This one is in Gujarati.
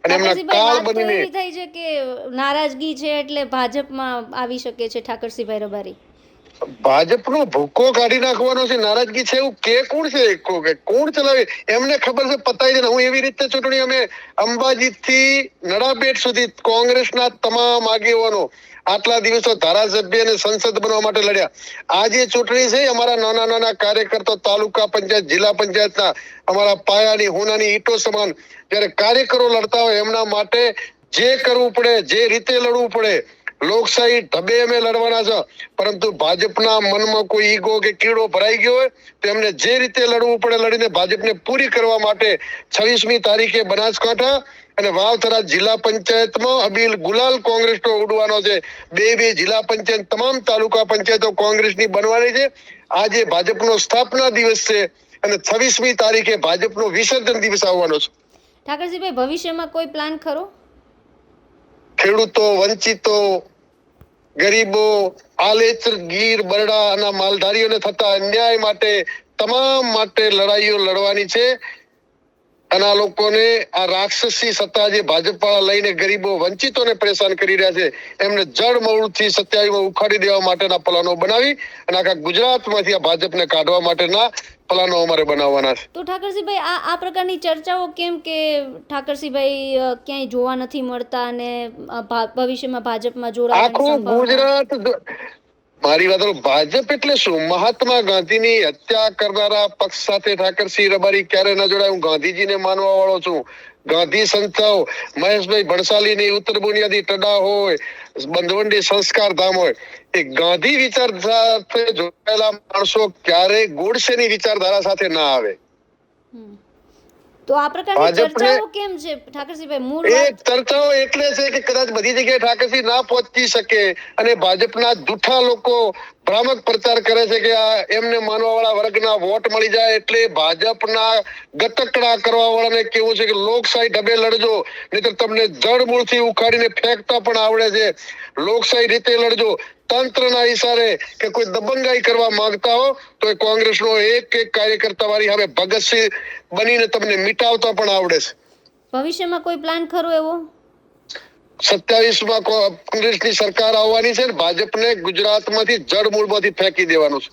અને એમના કાળ બનીને એવી થઈ છે કે નારાજગી છે એટલે ભાજપમાં આવી શકે છે ઠાકરસિંહભાઈ રબારી. ભાજપનો ભૂકો કાઢી નાખવાનો છે, નારાજગી છે એવું કે કોણ છે? કોણ ચલાવે? એમને ખબર છે, પતાઈ દે. હું એવી રીતે ચૂંટણી અમે અંબાજી થી નડાબેટ સુધી કોંગ્રેસના તમામ આગેવાનો આટલા દિવસો ધારાસભ્ય અને સંસદ બનવા માટે લડ્યા. આ જે ચૂંટણી છે અમારા નાના નાના કાર્યકર્તા તાલુકા પંચાયત, જિલ્લા પંચાયતના અમારા પાયાની હોનાની ઈંટો સમાન જ્યારે કાર્યકરો લડતા હોય એમના માટે જે કરવું પડે, જે રીતે લડવું પડે, લોકશાહી ઢબે અમે લડવાના છે. પરંતુ ભાજપના મનમાં કોઈ ઈગો કે કીડો ભરાઈ ગયો હોય તો એમને જે રીતે લડવું પડે લડીને ભાજપને પૂરી કરવા માટે 26મી તારીખે બનાસકાંઠા અને વાવથરા જિલ્લા પંચાયતમાં અબીલ ગુલાલ કોંગ્રેસનો ઉડવાનો છે. બે જિલ્લા પંચાયત, તમામ તાલુકા પંચાયતો કોંગ્રેસની બનવાની છે. આજે ભાજપનો સ્થાપના દિવસ છે અને 26મી તારીખે ભાજપનો વિસર્જન દિવસ આવવાનો છે. ઠાકરસિંહભાઈ, ભવિષ્યમાં કોઈ પ્લાન ખરો? ખેડૂતો, વંચિતો, ગરીબો, આલેચર, ગીર, બરડાના માલધારીઓને થતા અન્યાય માટે, તમામ માટે લડાઈઓ લડવાની છે. અને આ લોકોને આ રાક્ષસી સત્તા જે ભાજપ લઈને ગરીબો, વંચિતોને પરેશાન કરી રહ્યા છે એમને જડ મૂળથી સત્યાવીમાં ઉખાડી દેવા માટેના પ્લાનો બનાવી અને આખા ગુજરાતમાંથી આ ભાજપને કાઢવા માટેના પ્લાનો અમારે બનાવવાના છે. તો ઠાકરસિંહભાઈ, આ પ્રકારની ચર્ચાઓ કેમ કે ઠાકરસિંહભાઈ ક્યાંય જોવા નથી મળતા અને ભવિષ્યમાં ભાજપમાં જોડાવાની સંભાવના? આખું ગુજરાત, મારી વાત, ભાજપ એટલે શું? મહાત્મા ગાંધીની હત્યા કરનારા પક્ષ સાથે ઠાકરસિંહ રબારી ક્યારે ન જોડાય? હું ગાંધીજીને માનવા વાળો છું. ગાંધી સંસ્થાઓ, મહેશભાઈ ભણસાલીની ઉત્તર બુનિયાદી ટડા હોય, બંધવંડી સંસ્કાર ધામ હોય, એ ગાંધી વિચાર સાથે જોડાયેલા માણસો ક્યારે ગોડસેની વિચારધારા સાથે ના આવે. તો આ પ્રકારની ચર્ચાઓ કેમ છે ઠાકરસિંહભાઈ? મૂળ વાત ચર્ચાઓ એટલે છે કે કદાચ બધી જગ્યાએ ઠાકરસિંહ ના પહોંચી શકે અને ભાજપના જૂઠા લોકો ભ્રામક પ્રચાર કરે છે કે આ એમને માનવા વાળા વર્ગના વોટ મળી જાય એટલે ભાજપના ગતકડા કરવા વાળાને કેવું છે કે લોકશાહી ઢબે લડજો, નહીતર તમને જડ મૂળથી ઉખાડીને ફેંકતા પણ આવડે છે. લોકશાહી રીતે લડજો. તંત્રના ઈશારે કે કોઈ દબંગાઈ કરવા માંગતા હો તો એ કોંગ્રેસનો એક કાર્યકર્તા તમારી સામે ભગતસિંહ બનીને તમને મિટાવતા પણ આવડે છે. ભવિષ્યમાં કોઈ પ્લાન ખરો એવો? 27માં કોંગ્રેસની સરકાર આવવાની છે ને ભાજપને ગુજરાતમાંથી જડ મૂળમાંથી ફેંકી દેવાનું છે.